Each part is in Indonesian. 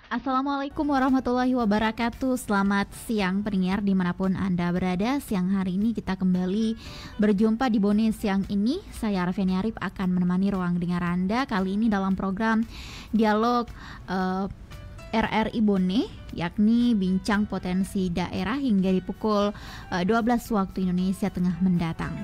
Assalamualaikum warahmatullahi wabarakatuh. Selamat siang pendengar dimanapun Anda berada. Siang hari ini kita kembali berjumpa di Bone Siang ini. Saya Arveni Arif akan menemani ruang dengar Anda kali ini dalam program Dialog RRI Bone, yakni bincang potensi daerah hingga di pukul 12 waktu Indonesia Tengah mendatang.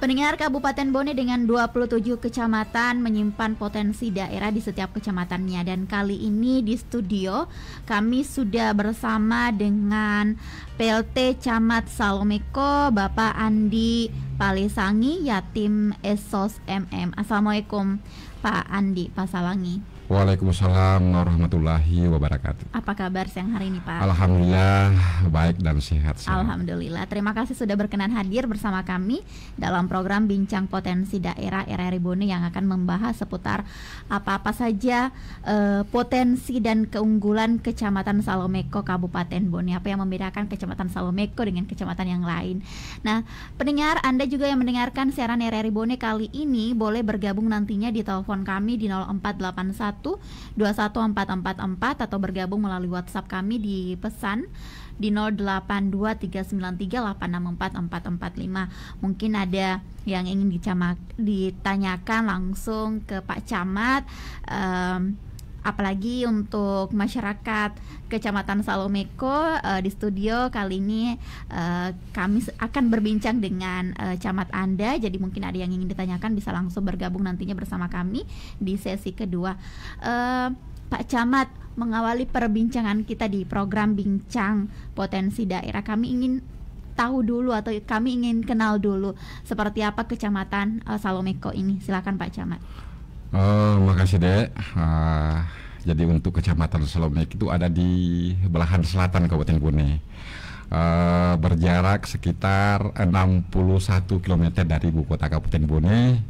Pendengar, Kabupaten Bone dengan 27 kecamatan menyimpan potensi daerah di setiap kecamatannya. Dan kali ini di studio kami sudah bersama dengan PLT Camat Salomeko, Bapak Andi Palesangi, Yatim Esos MM. Assalamualaikum Pak Andi Pasalangi. Waalaikumsalam warahmatullahi wabarakatuh. Apa kabar siang hari ini Pak? Alhamdulillah baik dan sehat. Alhamdulillah. Terima kasih sudah berkenan hadir bersama kami dalam program Bincang Potensi Daerah RRI Bone yang akan membahas seputar apa-apa saja potensi dan keunggulan Kecamatan Salomeko Kabupaten Bone. Apa yang membedakan Kecamatan Salomeko dengan kecamatan yang lain. Nah, pendengar, Anda juga yang mendengarkan siaran RRI Bone kali ini boleh bergabung nantinya di telepon kami di 0481 21444 atau bergabung melalui WhatsApp kami di pesan di 082393864445. Mungkin ada yang ingin ditanyakan langsung ke Pak Camat, apalagi untuk masyarakat Kecamatan Salomeko. Di studio kali ini kami akan berbincang dengan camat Anda. Jadi mungkin ada yang ingin ditanyakan bisa langsung bergabung nantinya bersama kami di sesi kedua. Pak Camat, mengawali perbincangan kita di program Bincang Potensi Daerah, kami ingin tahu dulu atau kami ingin kenal dulu seperti apa Kecamatan Salomeko ini. Silakan Pak Camat. Makasih Dek. Jadi untuk Kecamatan Salomeko itu ada di belahan selatan Kabupaten Bone, berjarak sekitar 61 km dari ibu kota Kabupaten Bone.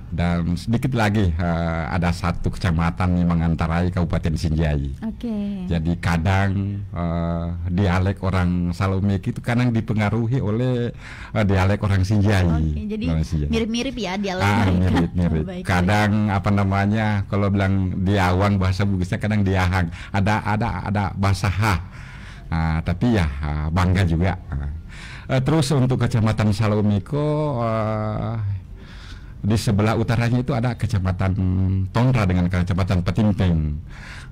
Dan sedikit lagi ada satu kecamatan yang mengantarai Kabupaten Sinjai. Jadi kadang dialek orang Salomeko itu kadang dipengaruhi oleh dialek orang Sinjai. Jadi mirip-mirip ya dialek mereka. Mirip-mirip. Kadang apa namanya, kalau bilang diawang bahasa Bugisnya, kadang diahang. Ada bahasa ha. Tapi ya bangga juga. Terus untuk Kecamatan Salomeko, di sebelah utaranya itu ada Kecamatan Tondra dengan Kecamatan Petimpeng.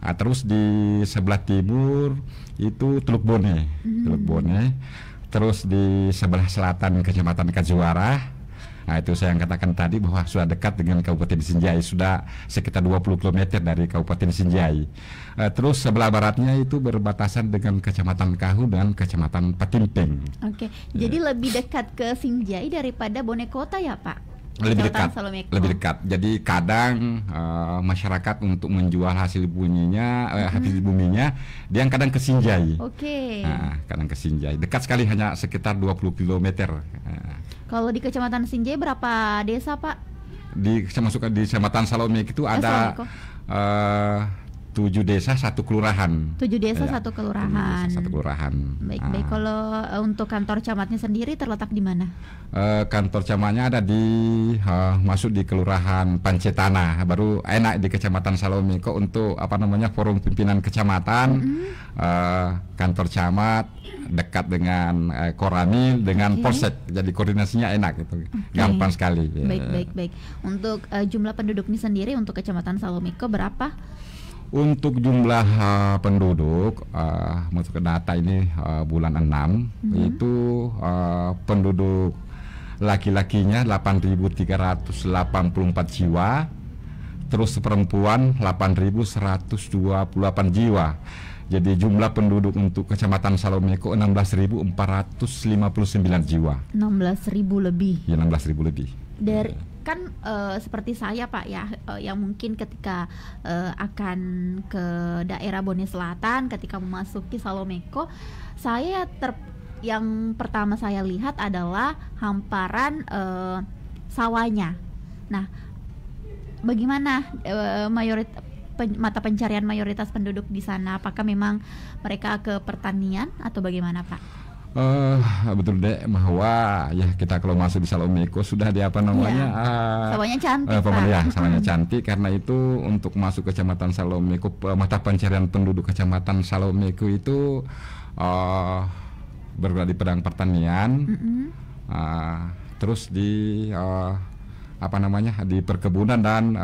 Terus di sebelah timur itu Teluk Bone. Terus di sebelah selatan Kecamatan Kajuara. Itu saya yang katakan tadi bahwa sudah dekat dengan Kabupaten Sinjai, sudah sekitar 20 km dari Kabupaten Sinjai. Terus sebelah baratnya itu berbatasan dengan Kecamatan Kahu dan Kecamatan Petimpeng. Jadi lebih dekat ke Sinjai daripada Bone Kota ya Pak? Lebih dekat. Jadi kadang masyarakat untuk menjual hasil buminya, dia kadang ke Sinjai. Kadang ke Sinjai. Dekat sekali, hanya sekitar 20 km. Kalau di Kecamatan Sinjai berapa desa Pak? Di Kecamatan Salomeko itu ada 7 desa 1 kelurahan. 7 desa 1 kelurahan. 1 kelurahan. Baik. Kalau untuk kantor camatnya sendiri terletak di mana? Kantor camatnya ada di masuk di Kelurahan Pancetana. Baru enak di Kecamatan Salomeko untuk forum pimpinan kecamatan. Kantor camat dekat dengan Koramil dengan Polsek. Jadi koordinasinya enak gitu. Gampang sekali. Baik. Untuk jumlah penduduk ini sendiri untuk Kecamatan Salomeko berapa? Untuk jumlah penduduk, masuk ke data ini bulan 6, itu penduduk laki-lakinya 8.384 jiwa, terus perempuan 8.128 jiwa. Jadi jumlah penduduk untuk Kecamatan Salomeko 16.459 jiwa. 16.000 lebih. Ya, 16.000 lebih. Dari seperti saya Pak ya, yang mungkin ketika akan ke daerah Bone Selatan, ketika memasuki Salomeko, yang pertama saya lihat adalah hamparan sawahnya. Nah, bagaimana mata pencarian mayoritas penduduk di sana? Apakah memang mereka ke pertanian atau bagaimana Pak? Betul deh, bahwa ya kita kalau masuk di Salomeko sudah di apa namanya, sawahnya cantik, Pak. ya sawahnya cantik. Karena itu untuk masuk Kecamatan Salomeko, mata pencarian penduduk Kecamatan Salomeko itu bergerak di bidang pertanian, terus di apa namanya, di perkebunan dan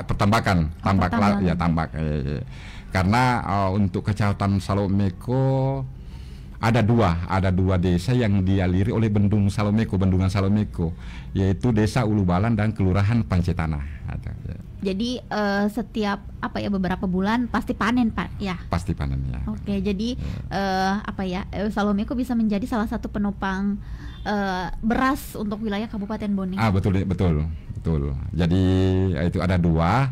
pertambakan, tambak. Karena untuk Kecamatan Salomeko ada dua desa yang dialiri oleh bendungan Salomeko, yaitu Desa Ulubalan dan Kelurahan Pancetana. Jadi setiap beberapa bulan pasti panen, Pak, ya. Pasti panen, ya. Oke, jadi Salomeko bisa menjadi salah satu penopang beras untuk wilayah Kabupaten Bone. Betul. Jadi itu ada dua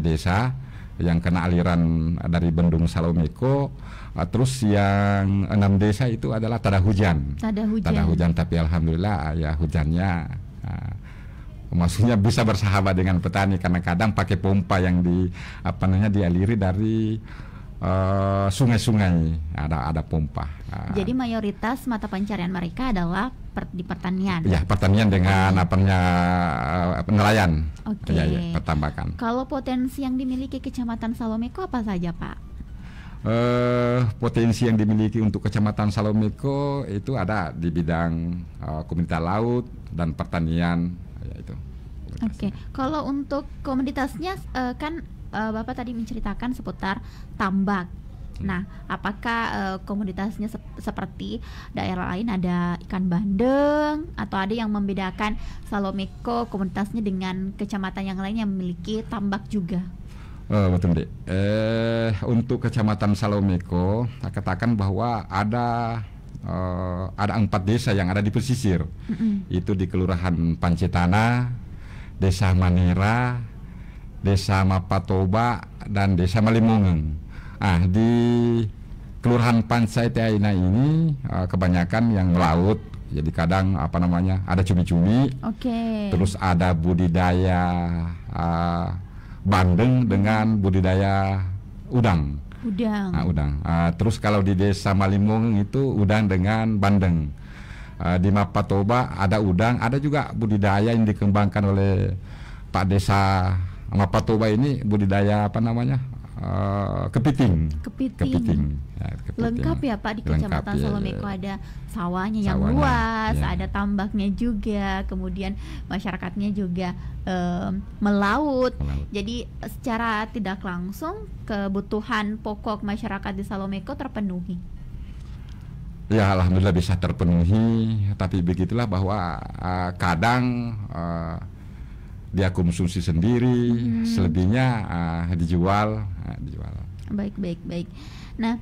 desa yang kena aliran dari bendung Salomeko. Terus yang 6 desa itu adalah tada hujan, tapi alhamdulillah ya hujannya maksudnya bisa bersahabat dengan petani, karena kadang pakai pompa yang dialiri dari sungai-sungai, ada pompa. Jadi mayoritas mata pencarian mereka adalah di pertanian. Ya, pertanian dengan nelayan. Oke. Pertambakan. Kalau potensi yang dimiliki Kecamatan Salomeko apa saja, Pak? Potensi yang dimiliki untuk Kecamatan Salomeko itu ada di bidang komunitas laut dan pertanian, itu. Oke. Kalau untuk komoditasnya kan Bapak tadi menceritakan seputar tambak. Nah, apakah komoditasnya seperti daerah lain, ada ikan bandeng, atau ada yang membedakan Salomeko komoditasnya dengan kecamatan yang lain yang memiliki tambak juga? Betul deh. Untuk Kecamatan Salomeko, saya katakan bahwa ada 4 desa yang ada di pesisir. Itu di Kelurahan Pancetana, Desa Manera, Desa Mapatoba, dan Desa Malimongeng. Di Kelurahan Pancetana ini kebanyakan yang melaut. Jadi kadang ada cumi-cumi. Terus ada budidaya bandeng dengan budidaya udang. Terus kalau di Desa Malimongeng itu udang dengan bandeng. Di Mapatoba ada udang, ada juga budidaya yang dikembangkan oleh Pak Desa Mapatoba ini, budidaya kepiting. Ya, kepiting. Lengkap ya, Pak, di Kecamatan Salomeko. Ada sawahnya yang luas, ada tambaknya juga, kemudian masyarakatnya juga melaut. Jadi secara tidak langsung kebutuhan pokok masyarakat di Salomeko terpenuhi. Ya, alhamdulillah bisa terpenuhi, tapi begitulah bahwa kadang dia konsumsi sendiri, selebihnya dijual. Baik. Nah,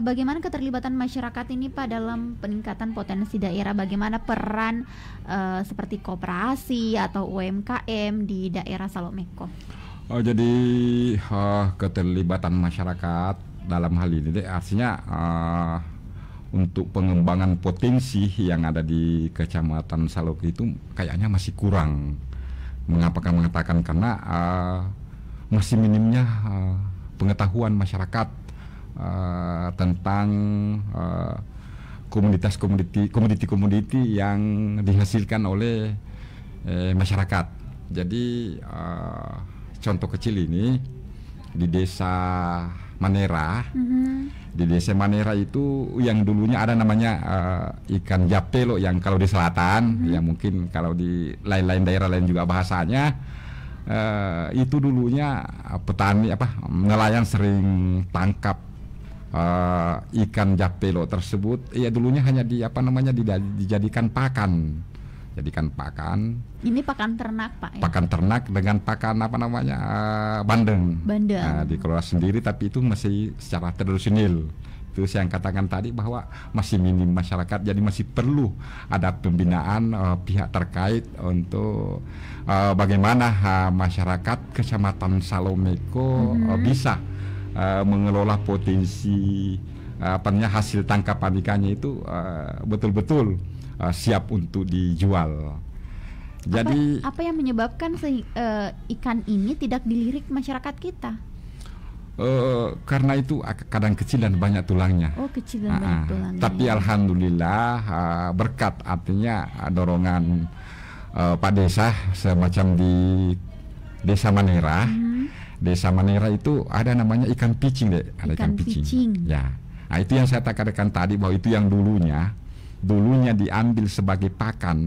bagaimana keterlibatan masyarakat ini, Pak, dalam peningkatan potensi daerah? Bagaimana peran seperti koperasi atau UMKM di daerah Salomeko? Jadi keterlibatan masyarakat dalam hal ini artinya untuk pengembangan potensi yang ada di Kecamatan Salomeko itu kayaknya masih kurang. Mengapa kami mengatakan? Karena masih minimnya pengetahuan masyarakat tentang komoditi yang dihasilkan oleh masyarakat. Jadi contoh kecil ini di Desa Manera. Di Desa Manera itu yang dulunya ada namanya ikan japelo, yang kalau di selatan, ya mungkin kalau di lain-lain daerah lain juga bahasanya, itu dulunya petani nelayan sering tangkap ikan japelo tersebut. Ya dulunya hanya dijadikan pakan. Ini pakan ternak, Pak, ya? Pakan ternak dengan pakan bandeng. Dikelola sendiri, tapi itu masih secara tradisional. Itu saya katakan tadi bahwa masih minim masyarakat, jadi masih perlu ada pembinaan pihak terkait untuk bagaimana masyarakat Kecamatan Salomeko bisa mengelola potensi hasil tangkapan ikannya itu betul-betul siap untuk dijual. Jadi apa yang menyebabkan ikan ini tidak dilirik masyarakat kita? karena itu kadang kecil dan banyak tulangnya. Oh, kecil dan banyak tulangnya. Tapi alhamdulillah berkat artinya dorongan Pak Desa semacam di Desa Manera. Desa Manera itu ada namanya ikan picing, Dek. Ada ikan picing. Ya. Nah, itu yang saya katakan tadi bahwa itu yang dulunya diambil sebagai pakan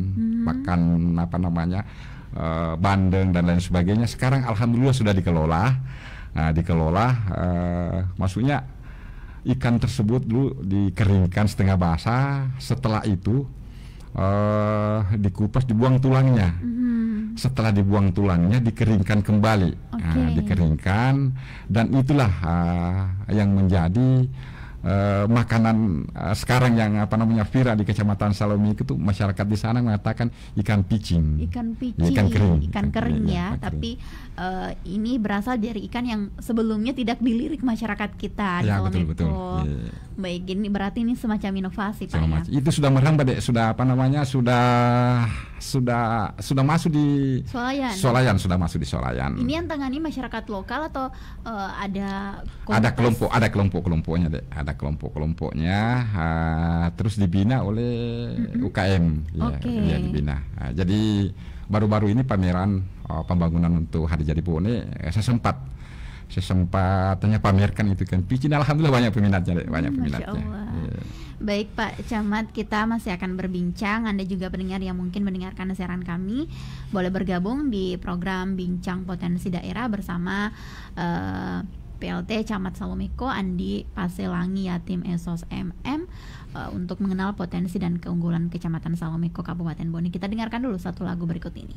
apa namanya bandeng dan lain sebagainya. Sekarang alhamdulillah sudah dikelola. Maksudnya ikan tersebut dulu dikeringkan setengah basah, setelah itu dikupas, dibuang tulangnya. Setelah dibuang tulangnya dikeringkan kembali. Dikeringkan, dan itulah yang menjadi makanan sekarang yang apa namanya viral di Kecamatan Salomiko itu. Masyarakat di sana mengatakan ikan picing. Ikan kering ya. Tapi ini berasal dari ikan yang sebelumnya tidak dilirik masyarakat kita di Salomiko. Betul. Baik, ini berarti ini semacam inovasi, Pak ya. Itu sudah merambah, Dek. Sudah apa namanya? Sudah masuk di Solayan, sudah masuk di Solayan. Ini yang tangani masyarakat lokal atau ada kelompok-kelompoknya, Dek. Ada kelompok-kelompoknya, terus dibina oleh UKM. Ya, dibina. Jadi baru-baru ini pameran pembangunan untuk Hari Jadi Bone, saya sempat pamerkan itu kan picing. Alhamdulillah banyak peminatnya, Dek. Banyak peminatnya. Baik Pak Camat, kita masih akan berbincang. Anda juga pendengar yang mungkin mendengarkan siaran kami boleh bergabung di program Bincang Potensi Daerah bersama PLT Camat Salomiko Andi Paselangi Yatim Esos MM untuk mengenal potensi dan keunggulan Kecamatan Salomiko Kabupaten Bone. Kita dengarkan dulu satu lagu berikut ini.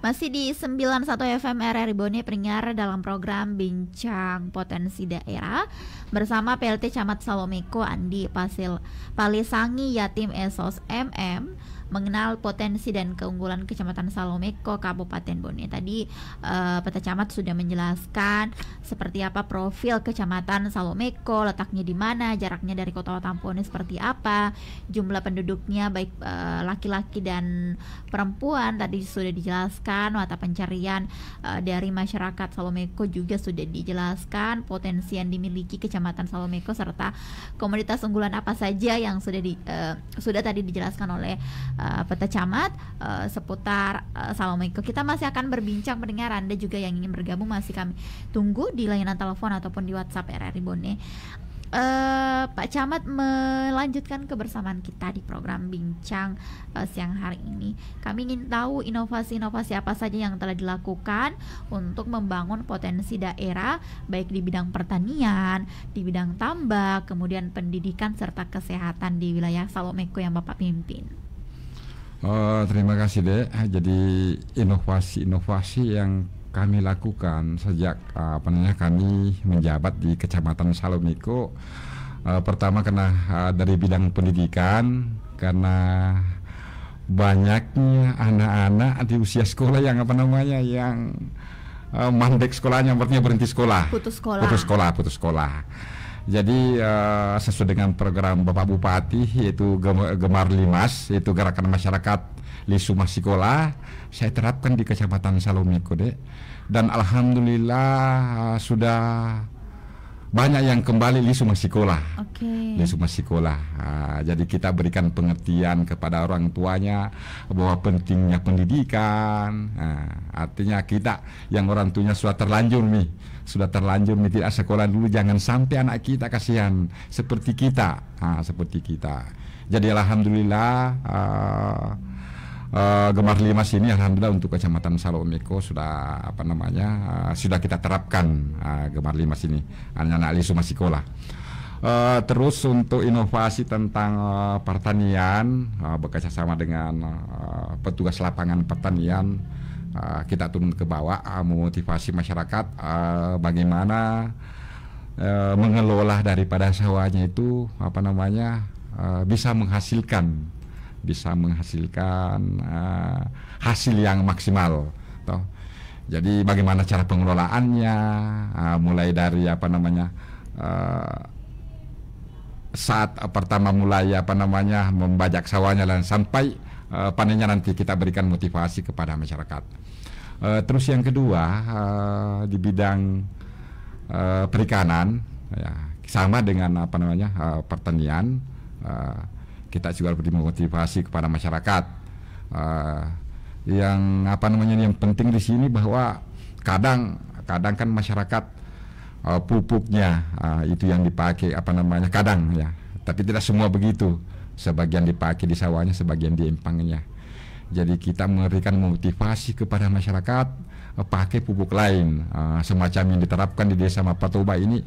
Masih di 91 FM RRI Bone pendengar dalam program Bincang Potensi Daerah bersama PLT Camat Salomiko Andi Palesangi Yatim Esos MM mengenal potensi dan keunggulan Kecamatan Salomiko Kabupaten Bone. Tadi Pak Camat sudah menjelaskan seperti apa profil Kecamatan Salomiko, letaknya di mana, jaraknya dari Kota Watampone seperti apa, jumlah penduduknya baik laki-laki dan perempuan tadi sudah dijelaskan, mata pencarian dari masyarakat Salomiko juga sudah dijelaskan, potensi yang dimiliki Kecamatan Salomiko serta komoditas unggulan apa saja yang sudah tadi dijelaskan oleh Pak Camat seputar Salomiko. Kita masih akan berbincang pendengar. Anda juga yang ingin bergabung masih kami tunggu di layanan telepon ataupun di WhatsApp RRI Bone. Pak Camat melanjutkan kebersamaan kita di program Bincang siang hari ini. Kami ingin tahu inovasi-inovasi apa saja yang telah dilakukan untuk membangun potensi daerah baik di bidang pertanian, di bidang tambak, kemudian pendidikan serta kesehatan di wilayah Salomiko yang Bapak pimpin. Terima kasih, Dek. Jadi inovasi-inovasi yang kami lakukan sejak kami menjabat di Kecamatan Salomiko, pertama karena dari bidang pendidikan, karena banyaknya anak-anak di usia sekolah yang yang mandek sekolahnya, artinya berhenti sekolah, putus sekolah. Jadi sesuai dengan program Bapak Bupati yaitu Gemar Limas, yaitu Gerakan Masyarakat Lisu Masikola, saya terapkan di Kecamatan Salomiko, Dek. Dan alhamdulillah sudah banyak yang kembali Lisu Masikola. Lisu Masikola. Jadi kita berikan pengertian kepada orang tuanya bahwa pentingnya pendidikan. Artinya kita yang orang tuanya sudah terlanjur nih tidak sekolah dulu, jangan sampai anak kita kasihan seperti kita. Jadi alhamdulillah Gemar Limas ini alhamdulillah untuk Kecamatan Salomiko sudah sudah kita terapkan Gemar Limas ini anak-anak Lisu Masikola. Terus untuk inovasi tentang pertanian, bekerjasama dengan petugas lapangan pertanian, kita turun ke bawah memotivasi masyarakat bagaimana mengelola daripada sawahnya itu bisa menghasilkan hasil yang maksimal. Jadi bagaimana cara pengelolaannya, mulai dari apa namanya, saat pertama mulai apa namanya membajak sawahnya dan sampai panennya nanti kita berikan motivasi kepada masyarakat. Terus yang kedua, di bidang perikanan, ya, sama dengan apa namanya pertanian, kita juga beri motivasi kepada masyarakat. Yang apa namanya yang penting di sini bahwa kadang kan masyarakat pupuknya itu yang dipakai apa namanya kadang ya, tapi tidak semua begitu. Sebagian dipakai di sawahnya, sebagian di empangnya. Jadi kita memberikan motivasi kepada masyarakat pakai pupuk lain, semacam yang diterapkan di desa Mapatoba ini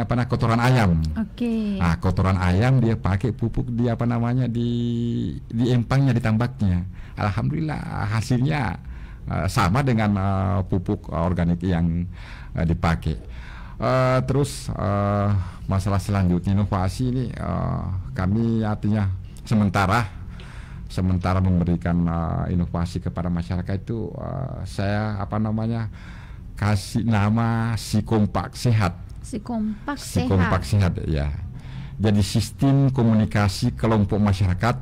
apa namanya kotoran ayam. Oke. Kotoran ayam dia pakai pupuk di apa namanya di empangnya, di tambaknya. Alhamdulillah hasilnya sama dengan pupuk organik yang dipakai. Terus masalah selanjutnya inovasi ini kami artinya sementara memberikan inovasi kepada masyarakat itu saya apa namanya kasih nama si kompak sehat. Si kompak Si sehat. kompak sehat ya. Jadi sistem komunikasi kelompok masyarakat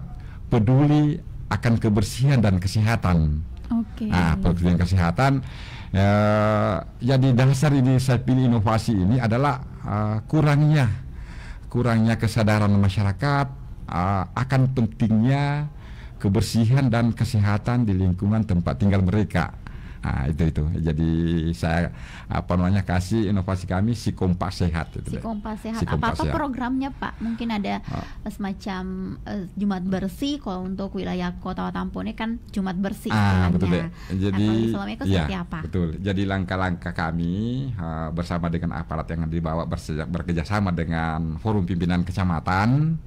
peduli akan kebersihan dan kesehatan. Oke. Kebersihan kesehatan. Jadi dasar ini saya pilih inovasi ini adalah kurangnya kesadaran masyarakat akan pentingnya kebersihan dan kesehatan di lingkungan tempat tinggal mereka. Itu. Jadi saya apa namanya kasih inovasi kami si kompak sehat itu. Si kompak sehat. Si kompak Apa sehat. Programnya Pak? Mungkin ada semacam Jumat bersih. Kalau untuk wilayah Kota Tampone kan Jumat bersih. Betul deh. Jadi kalau di Solomeko seperti apa? Betul. Jadi langkah-langkah kami bersama dengan aparat yang dibawa bekerjasama dengan forum pimpinan kecamatan.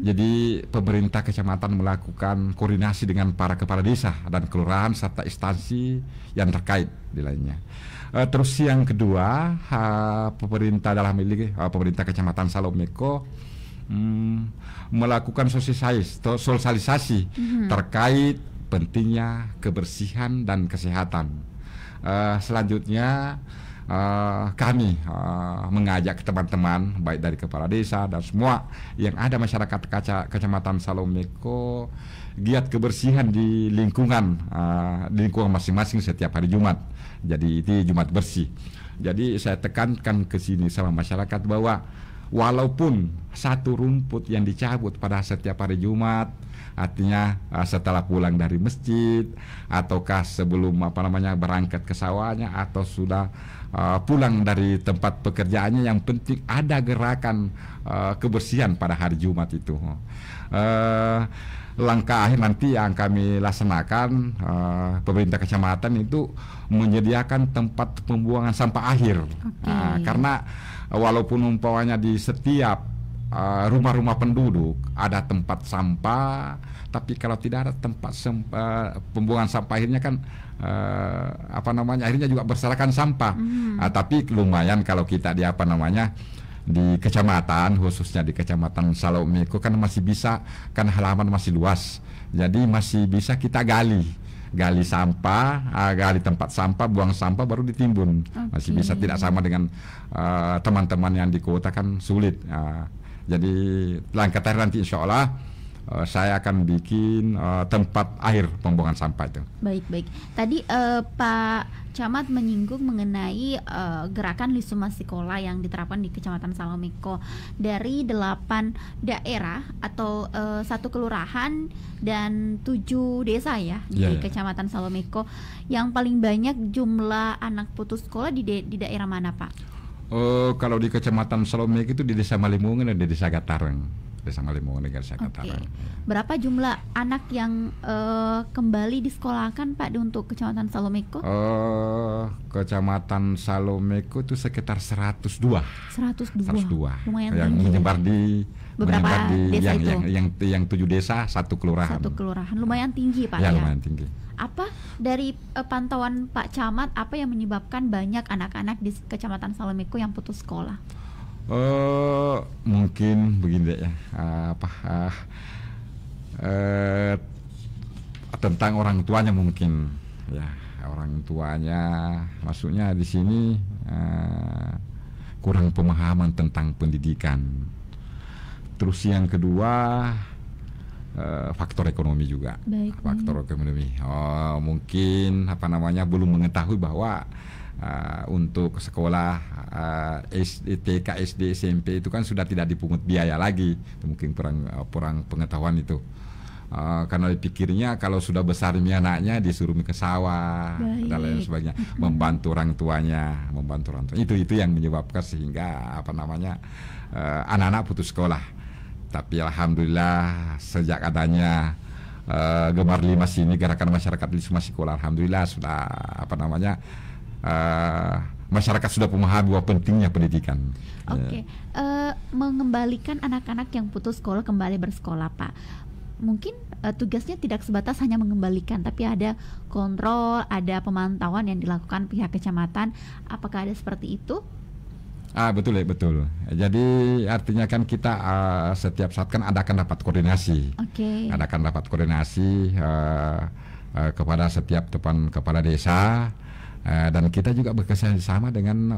Jadi pemerintah kecamatan melakukan koordinasi dengan para kepala desa dan kelurahan serta instansi yang terkait di lainnya. Terus yang kedua, pemerintah dalam ini pemerintah kecamatan Salomeko melakukan sosialisasi terkait pentingnya kebersihan dan kesehatan. Selanjutnya kami mengajak teman-teman baik dari kepala desa dan semua yang ada masyarakat kecamatan Salomeko giat kebersihan di lingkungan masing-masing setiap hari Jumat. Jadi itu Jumat bersih. Jadi saya tekankan ke sini sama masyarakat bahwa walaupun satu rumput yang dicabut pada setiap hari Jumat, artinya setelah pulang dari masjid ataukah sebelum berangkat ke sawahnya atau sudah pulang dari tempat pekerjaannya, yang penting ada gerakan kebersihan pada hari Jumat itu. Langkah akhir nanti yang kami laksanakan, pemerintah kecamatan itu menyediakan tempat pembuangan sampah akhir. Karena walaupun umpamanya di setiap rumah-rumah penduduk ada tempat sampah, tapi kalau tidak ada tempat pembuangan sampah akhirnya kan akhirnya juga berserakan sampah. Tapi lumayan kalau kita di di kecamatan, khususnya di kecamatan Salomeko kan masih bisa, kan halaman masih luas, jadi masih bisa kita gali sampah, gali tempat sampah, buang sampah baru ditimbun. Masih bisa, tidak sama dengan teman-teman yang di kota kan sulit. Jadi langkah terakhir nanti insya Allah saya akan bikin tempat akhir pembuangan sampah itu. Baik. Tadi Pak Camat menyinggung mengenai gerakan Lisuma Sikola yang diterapkan di Kecamatan Salomeko dari 8 daerah atau 1 kelurahan dan 7 desa ya di Kecamatan Salomeko. Yang paling banyak jumlah anak putus sekolah di daerah mana Pak? Kalau di Kecamatan Salomeko itu di Desa Malimungan dan di Desa Gatareng. Desa Malimungan dan Desa Gatareng. Berapa jumlah anak yang kembali disekolahkan Pak untuk Kecamatan Salomeko? Kecamatan Salomeko itu sekitar 102. 102. Lumayan yang tinggi. menyebar di beberapa desa yang 7 desa 1 kelurahan. 1 kelurahan. Lumayan tinggi Pak ya. Ya. Lumayan tinggi. Apa dari pantauan Pak Camat, apa yang menyebabkan banyak anak-anak di Kecamatan Salomeko yang putus sekolah? Mungkin begini ya, tentang orang tuanya mungkin ya. orang tuanya, maksudnya di sini kurang pemahaman tentang pendidikan. Terus yang kedua faktor ekonomi juga. Faktor ekonomi. Mungkin belum mengetahui bahwa untuk sekolah SD, TK, SD, SMP itu kan sudah tidak dipungut biaya lagi. Mungkin kurang pengetahuan itu. Karena dipikirnya kalau sudah besar ini anaknya disuruh ke sawah dan lain sebagainya, membantu orang tuanya. Itu yang menyebabkan sehingga anak-anak putus sekolah. Tapi alhamdulillah sejak adanya Gemar Limas ini, gerakan masyarakat Lima Sekolah, alhamdulillah sudah masyarakat sudah memahami bahwa pentingnya pendidikan. Oke. Mengembalikan anak-anak yang putus sekolah kembali bersekolah, Pak. Mungkin tugasnya tidak sebatas hanya mengembalikan, tapi ada kontrol, ada pemantauan yang dilakukan pihak kecamatan. Apakah ada seperti itu? Betul. Jadi artinya kan kita setiap saat kan adakan rapat koordinasi. Adakan rapat koordinasi kepada setiap kepala desa, dan kita juga bekerja sama dengan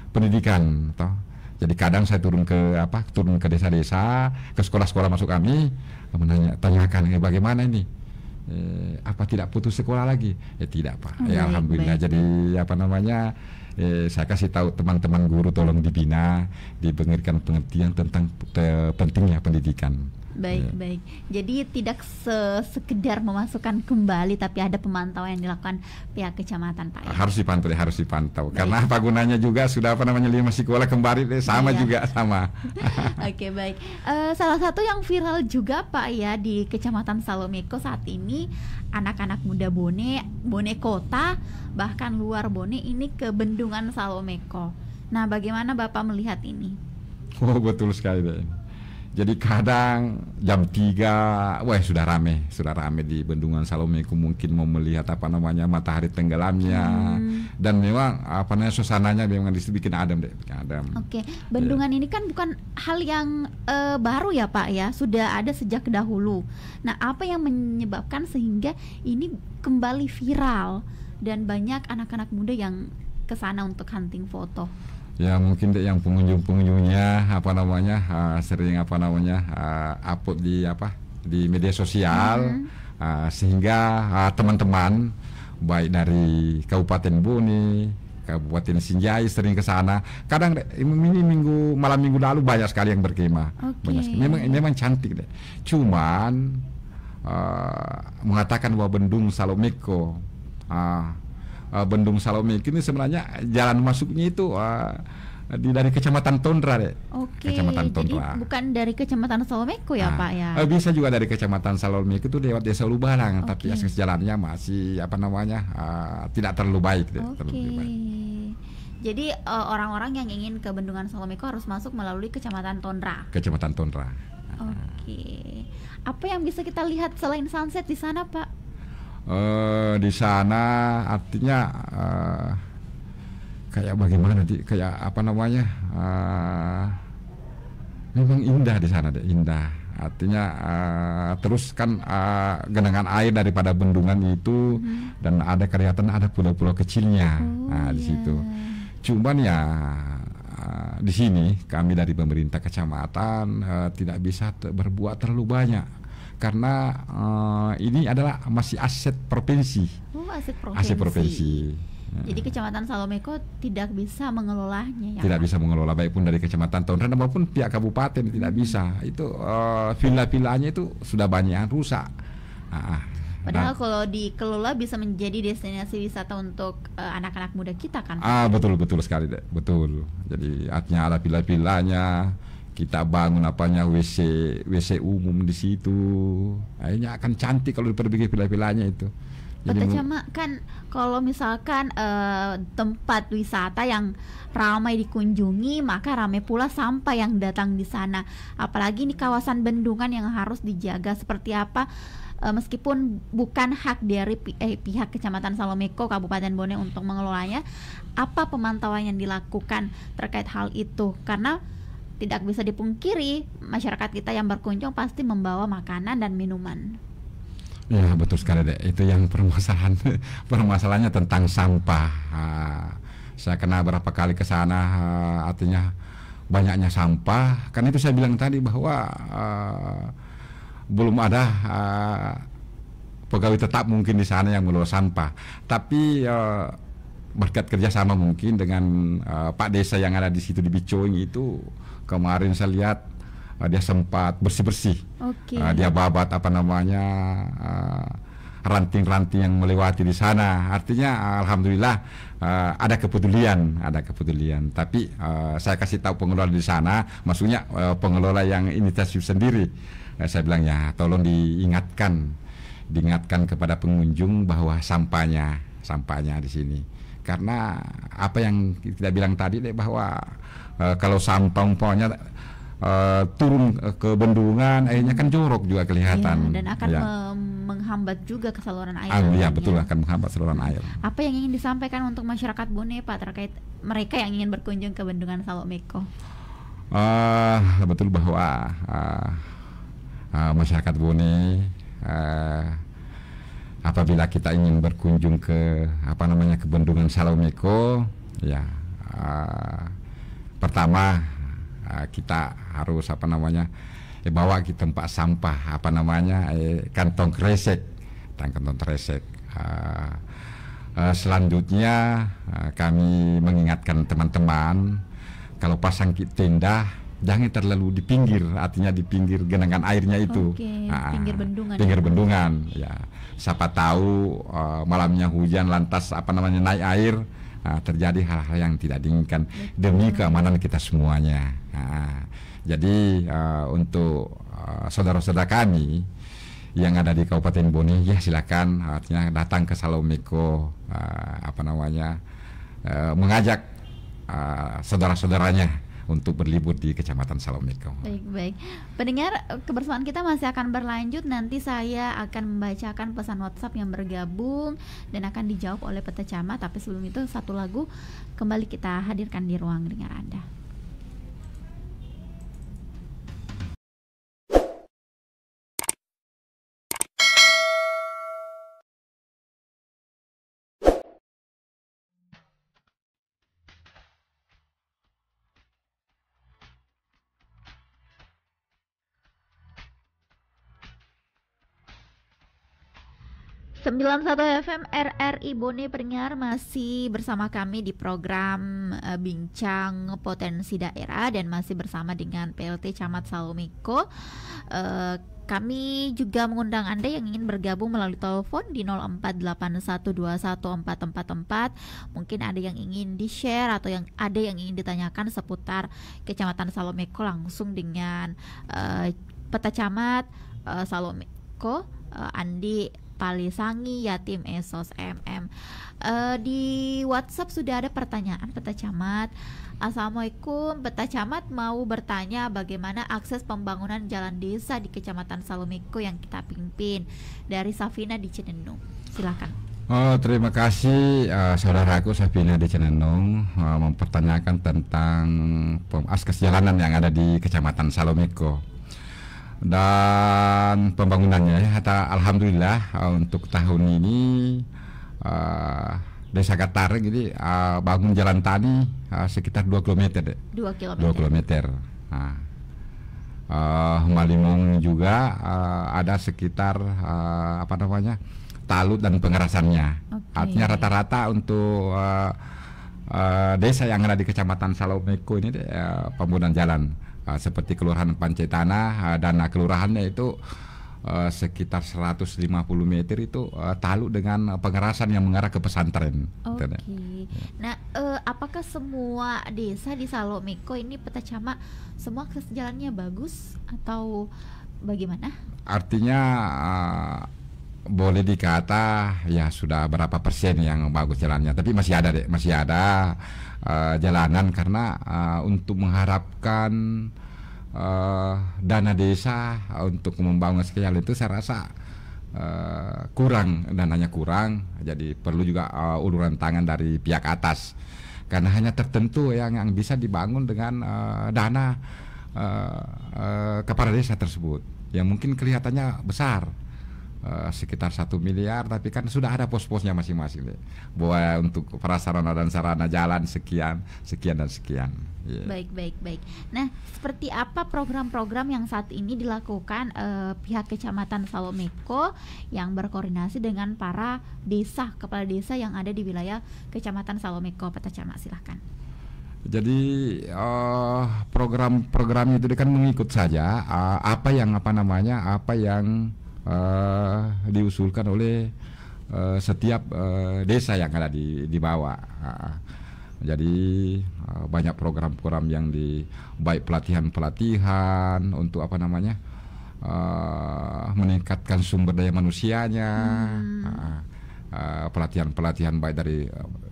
pendidikan, toh. Jadi kadang saya turun ke desa-desa, ke sekolah-sekolah masuk kami, tanyakan bagaimana ini, apa tidak putus sekolah lagi? Tidak, Pak. Alhamdulillah. Jadi saya kasih tahu teman-teman guru, tolong dibina, diberikan pengertian tentang pentingnya pendidikan. Baik. Jadi tidak sekedar memasukkan kembali, tapi ada pemantauan yang dilakukan pihak kecamatan, Pak. Harus dipantau. Karena apa gunanya juga sudah 5 sekolah kembali sama. Oke, baik. Salah satu yang viral juga, Pak, ya, di Kecamatan Salomeko saat ini, anak-anak muda Bone kota bahkan luar Bone ini ke Bendungan Salomeko. Nah, bagaimana Bapak melihat ini? Betul sekali deh. Jadi kadang jam 3 sudah rame di Bendungan Salomeko, mungkin mau melihat matahari tenggelamnya. Dan memang suasananya memang bikin adem. Oke. Bendungan ini kan bukan hal yang baru ya, Pak, ya. Sudah ada sejak dahulu. Nah, apa yang menyebabkan sehingga ini kembali viral dan banyak anak-anak muda yang ke sana untuk hunting foto? Ya mungkin yang pengunjungnya sering upload di media sosial, sehingga teman-teman baik dari Kabupaten Bone, Kabupaten Sinjai sering ke sana. Kadang ini malam minggu lalu banyak sekali yang berkemah. Memang cantik deh. Cuman mengatakan bahwa Bendung Salomeko ini sebenarnya jalan masuknya itu dari Kecamatan Tondra deh. Kecamatan Tondra. Jadi bukan dari Kecamatan Salomeko ya, Pak, ya? Bisa juga dari Kecamatan Salomeko itu lewat Desa Lubalang, tapi akses jalannya masih tidak terlalu baik deh. Jadi orang-orang yang ingin ke Bendungan Salomeko harus masuk melalui Kecamatan Tondra. Apa yang bisa kita lihat selain sunset di sana, Pak? Di sana artinya kayak bagaimana nanti, memang indah di sana deh, indah. Artinya terus kan genangan air daripada bendungan itu, dan ada kelihatan ada pulau-pulau kecilnya di situ. Cuman ya di sini kami dari pemerintah kecamatan tidak bisa berbuat terlalu banyak. Karena ini adalah masih aset provinsi. Aset provinsi. Jadi Kecamatan Salomeko tidak bisa mengelolanya, ya? Tidak bisa mengelola, baik pun dari Kecamatan Tondra maupun pihak kabupaten tidak bisa. Itu villa-villanya itu sudah banyak yang rusak. Padahal kalau dikelola bisa menjadi destinasi wisata untuk anak-anak muda kita, kan? Betul sekali deh, betul. Jadi artinya ada villa-villanya. Kita bangun WC umum di situ. Akhirnya akan cantik kalau diperbaiki villa-villanya itu. Cuma kan kalau misalkan tempat wisata yang ramai dikunjungi, maka ramai pula sampah yang datang di sana. Apalagi ini kawasan bendungan yang harus dijaga seperti apa. Meskipun bukan hak dari pihak Kecamatan Salomeko Kabupaten Bone untuk mengelolanya, apa pemantauan yang dilakukan terkait hal itu? Karena tidak bisa dipungkiri, masyarakat kita yang berkunjung pasti membawa makanan dan minuman. Ya betul sekali dek. Itu yang permasalahan permasalahannya tentang sampah. Saya kena berapa kali ke sana, artinya banyaknya sampah. Kan itu saya bilang tadi bahwa belum ada pegawai tetap mungkin di sana yang mengelola sampah. Tapi berkat kerjasama mungkin dengan Pak Desa yang ada di situ di Bicoing itu, kemarin saya lihat dia sempat bersih-bersih. Dia babat apa namanya ranting-ranting yang melewati di sana. Artinya alhamdulillah ada kepedulian. Tapi saya kasih tahu pengelola di sana, maksudnya pengelola yang inisiatif sendiri. Saya bilang ya tolong diingatkan kepada pengunjung bahwa sampahnya di sini. Karena apa yang kita bilang tadi deh, bahwa kalau sampah umpamanya turun ke bendungan, airnya kan jorok juga kelihatan. Dan akan menghambat juga ke saluran air. Iya betul, akan menghambat saluran air. Apa yang ingin disampaikan untuk masyarakat Bone Pak terkait mereka yang ingin berkunjung ke Bendungan Salomeko? Betul bahwa masyarakat Bone apabila kita ingin berkunjung ke ke Bendungan Salomeko, ya pertama kita harus bawa ke tempat sampah kantong kresek. Selanjutnya kami mengingatkan teman-teman kalau pasang tenda jangan terlalu di pinggir, artinya di pinggir genangan airnya itu. Pinggir bendungan. Ya, siapa tahu malamnya hujan lantas naik air. Terjadi hal-hal yang tidak diinginkan demi keamanan kita semuanya. Jadi untuk saudara-saudara kami yang ada di Kabupaten Bone, ya silakan artinya datang ke Salomeko, mengajak saudara-saudaranya untuk berlibur di Kecamatan Salomeko. Baik. Pendengar, kebersamaan kita masih akan berlanjut. Nanti saya akan membacakan pesan WhatsApp yang bergabung dan akan dijawab oleh Peta Camat. Tapi sebelum itu satu lagu kembali kita hadirkan di ruang dengar Anda. Sembilan satu FM RRI Bone pendengar, masih bersama kami di program Bincang Potensi Daerah dan masih bersama dengan PLT Camat Salomeko. Kami juga mengundang Anda yang ingin bergabung melalui telepon di 0481214444. Mungkin ada yang ingin di-share atau yang ada yang ingin ditanyakan seputar Kecamatan Salomeko langsung dengan Peta Camat Salomeko, Andi Palisangi, Yatim Esos MM. Di WhatsApp sudah ada pertanyaan Peta Camat. Assalamualaikum, Peta Camat mau bertanya bagaimana akses pembangunan jalan desa di Kecamatan Salomeko yang kita pimpin. Dari Safina di Cenenung. Silakan. Terima kasih saudaraku Safina di Cenenung mempertanyakan tentang akses jalanan yang ada di Kecamatan Salomeko. Dan pembangunannya alhamdulillah untuk tahun ini Desa Gatareng ini bangun jalan tani sekitar 2 km. 2 km. Malimong juga ada sekitar talut dan pengerasannya. Artinya rata-rata untuk desa yang ada di Kecamatan Salomeko ini pembangunan jalan. Seperti Kelurahan Pancetana, dana kelurahannya itu sekitar 150 meter itu talu dengan pengerasan yang mengarah ke pesantren. Nah, apakah semua desa di Salomeko ini Peta Camat semua akses jalannya bagus atau bagaimana? Artinya boleh dikata ya sudah berapa persen yang bagus jalannya, tapi masih ada jalanan karena untuk mengharapkan dana desa untuk membangun jalan itu saya rasa dananya kurang, jadi perlu juga uluran tangan dari pihak atas karena hanya tertentu yang bisa dibangun dengan dana kepala desa tersebut yang mungkin kelihatannya besar. sekitar 1 miliar, tapi kan sudah ada pos-posnya masing-masing deh. Bahwa untuk prasarana dan sarana jalan sekian, sekian dan sekian. Yeah. Baik. Nah, seperti apa program-program yang saat ini dilakukan pihak Kecamatan Salomeko yang berkoordinasi dengan para desa, kepala desa yang ada di wilayah Kecamatan Salomeko? Pak Camat, silahkan. Jadi program-program itu kan mengikut saja apa yang diusulkan oleh setiap desa yang ada di bawah. Jadi banyak program-program yang baik pelatihan untuk meningkatkan sumber daya manusianya, pelatihan baik dari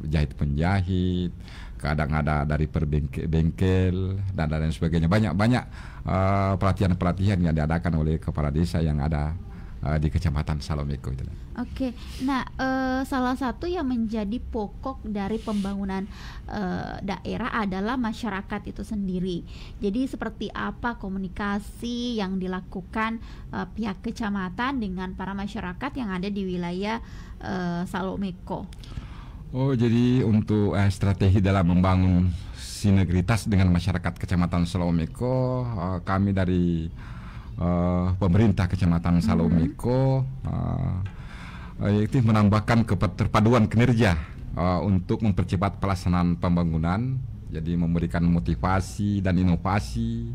jahit penjahit, kadang ada dari perbengkel dan lain sebagainya. Banyak pelatihan yang diadakan oleh kepala desa yang ada di Kecamatan Salomeko itu. Oke, nah salah satu yang menjadi pokok dari pembangunan daerah adalah masyarakat itu sendiri. Jadi seperti apa komunikasi yang dilakukan pihak kecamatan dengan para masyarakat yang ada di wilayah Salomeko? Oh, jadi untuk strategi dalam membangun sinergitas dengan masyarakat Kecamatan Salomeko, kami dari pemerintah Kecamatan Salomeko itu menambahkan keterpaduan kinerja untuk mempercepat pelaksanaan pembangunan, jadi memberikan motivasi dan inovasi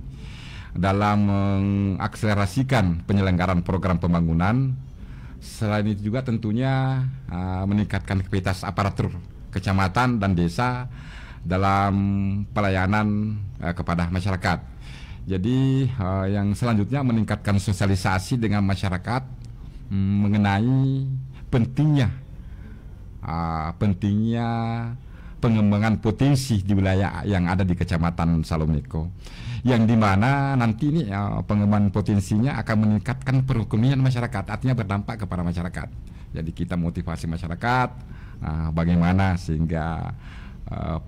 dalam mengakselerasikan penyelenggaraan program pembangunan. Selain itu juga tentunya meningkatkan kapasitas aparatur kecamatan dan desa dalam pelayanan kepada masyarakat. Jadi yang selanjutnya meningkatkan sosialisasi dengan masyarakat mengenai pentingnya pengembangan potensi di wilayah yang ada di Kecamatan Salomeko, yang dimana nanti ini pengembangan potensinya akan meningkatkan perekonomian masyarakat, artinya berdampak kepada masyarakat. Jadi kita motivasi masyarakat bagaimana sehingga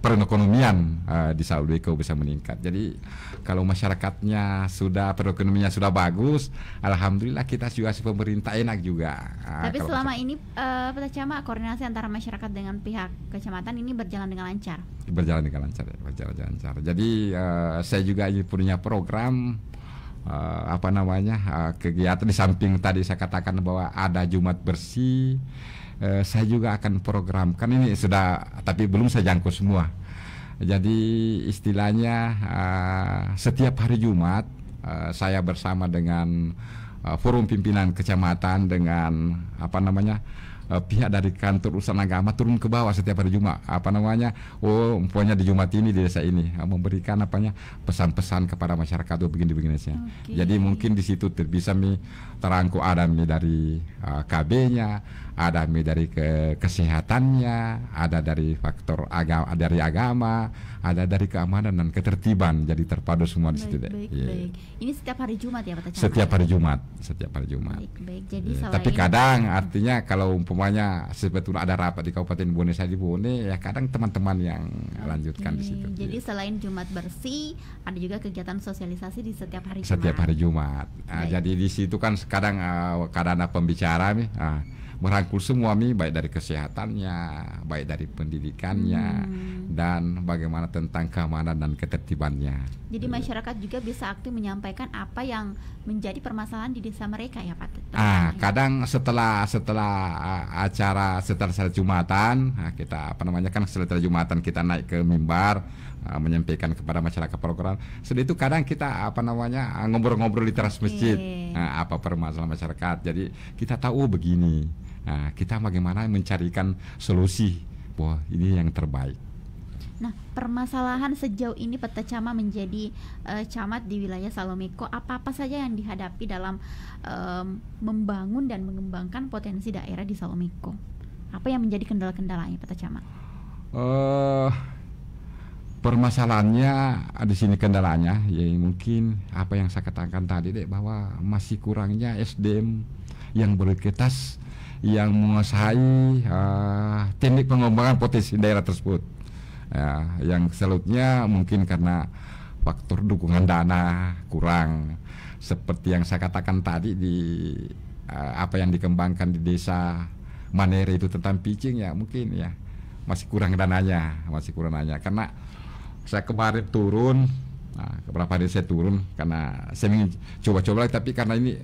perekonomian di Salomeko bisa meningkat. Jadi kalau masyarakatnya perekonomiannya sudah bagus, alhamdulillah kita juga si pemerintah enak juga. Tapi selama ini Pak Camat, koordinasi antara masyarakat dengan pihak kecamatan ini berjalan dengan lancar? Berjalan dengan lancar. Jadi saya juga punya program kegiatan di samping tadi saya katakan bahwa ada Jumat bersih. Saya juga akan programkan ini sudah, tapi belum saya jangkau semua. Jadi istilahnya setiap hari Jumat saya bersama dengan forum pimpinan kecamatan dengan pihak dari kantor urusan agama turun ke bawah setiap hari Jumat. Umpamanya di Jumat ini di desa ini memberikan pesan-pesan kepada masyarakat begini-begini saja. Okay. Jadi mungkin di situ bisa terangkum ada dari KB-nya, ada dari kesehatannya, ada dari faktor agama, ada dari keamanan dan ketertiban. Jadi terpadu semua di situ. Baik. Ini setiap hari Jumat ya Pak Camat? Setiap hari Jumat. Baik. Jadi tapi kadang artinya kalau umpamanya sebetulnya ada rapat di Kabupaten Bone, saya di Bone, ya kadang teman-teman yang lanjutkan di situ. Jadi selain Jumat bersih, ada juga kegiatan sosialisasi di setiap hari Jumat. Setiap hari Jumat. Jadi di situ kan kadang ada pembicara merangkul semua baik dari kesehatannya, baik dari pendidikannya, dan bagaimana tentang keamanan dan ketertibannya. Jadi masyarakat juga bisa aktif menyampaikan apa yang menjadi permasalahan di desa mereka ya Pak. Kadang setelah acara setelah Jumatan, kita setelah Jumatan kita naik ke mimbar menyampaikan kepada masyarakat program. Setelah itu kadang kita ngobrol-ngobrol di teras masjid. Apa permasalahan masyarakat. Jadi kita tahu begini. Kita bagaimana mencarikan solusi bahwa ini yang terbaik. Nah, permasalahan sejauh ini Pak Camat menjadi camat di wilayah Salomeko, apa-apa saja yang dihadapi dalam membangun dan mengembangkan potensi daerah di Salomeko? Apa yang menjadi kendala-kendalanya Pak Camat? Permasalahannya di sini kendalanya ya mungkin apa yang saya katakan tadi bahwa masih kurangnya SDM yang berkualitas yang menguasai teknik pengembangan potensi daerah tersebut. Yang selanjutnya mungkin karena faktor dukungan dana kurang, seperti yang saya katakan tadi di apa yang dikembangkan di desa Manere itu tentang pitching ya mungkin ya masih kurang dananya, karena saya kemarin turun, beberapa hari saya turun karena saya ingin coba-coba, tapi karena ini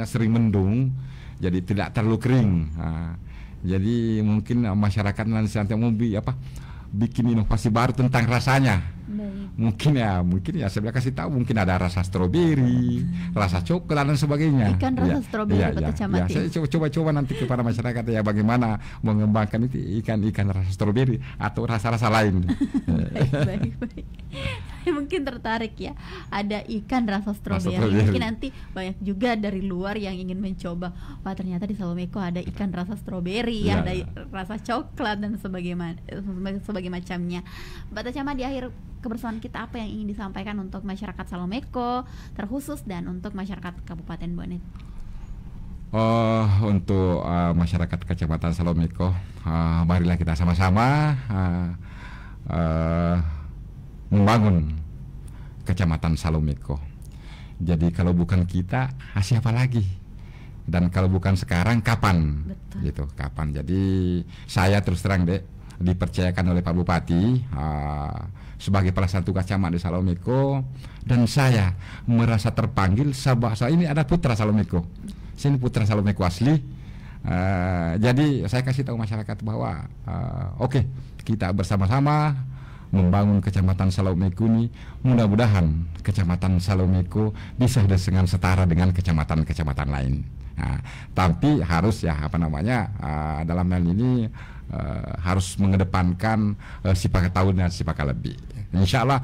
sering mendung, jadi tidak terlalu kering. Jadi mungkin masyarakat nanti mau bikin inovasi baru tentang rasanya. Mungkin ya saya kasih tahu, mungkin ada rasa stroberi, rasa coklat dan sebagainya. Ikan rasa stroberi Pak Camat. Saya coba nanti kepada masyarakat ya bagaimana mengembangkan itu ikan rasa stroberi atau rasa-rasa lain. Baik. Saya mungkin tertarik ya, ada ikan rasa stroberi. Mungkin nanti banyak juga dari luar yang ingin mencoba. Wah, ternyata di Salomeko ada ikan rasa stroberi, ada rasa coklat dan sebagai macamnya. Pak Camat, di akhir kebersamaan kita apa yang ingin disampaikan untuk masyarakat Salomeko terkhusus dan untuk masyarakat Kabupaten Bonet? Untuk masyarakat Kecamatan Salomeko, marilah kita sama-sama membangun Kecamatan Salomeko. Jadi kalau bukan kita, siapa lagi? Dan kalau bukan sekarang, kapan? Betul. Gitu, kapan? Jadi saya terus terang dipercayakan oleh Pak Bupati sebagai pelaksana tugas camat di Salomeko, dan saya merasa terpanggil. Saya ini ada putra Salomeko. Saya ini putra Salomeko asli. Jadi saya kasih tahu masyarakat bahwa oke, kita bersama-sama membangun Kecamatan Salomeko ini. Mudah-mudahan Kecamatan Salomeko bisa dengan setara dengan kecamatan-kecamatan lain. Tapi harus dalam hal ini harus mengedepankan sifat tahu dan sifat lebih. Insya Allah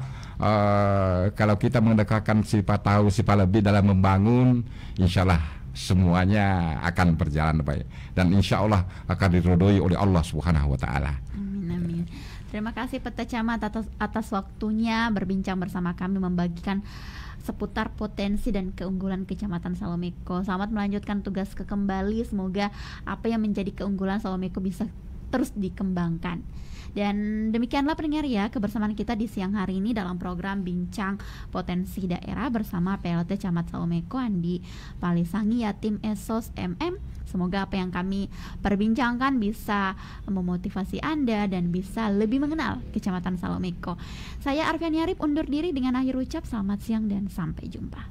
kalau kita mengedepankan sifat tahu sifat lebih dalam membangun, insya Allah semuanya akan berjalan baik dan insya Allah akan diridhoi oleh Allah Subhanahu Wa Taala. Amin. Terima kasih Pak Camat atas waktunya berbincang bersama kami, membagikan seputar potensi dan keunggulan Kecamatan Salomeko. Selamat melanjutkan tugas kembali. Semoga apa yang menjadi keunggulan Salomeko bisa terus dikembangkan. Dan demikianlah pendengar ya, kebersamaan kita di siang hari ini dalam program Bincang Potensi Daerah bersama PLT Camat Salomeko Andi Palisangi, Yatim Esos MM. Semoga apa yang kami perbincangkan bisa memotivasi Anda dan bisa lebih mengenal Kecamatan Salomeko. Saya Arfian Yarip undur diri dengan akhir ucap selamat siang dan sampai jumpa.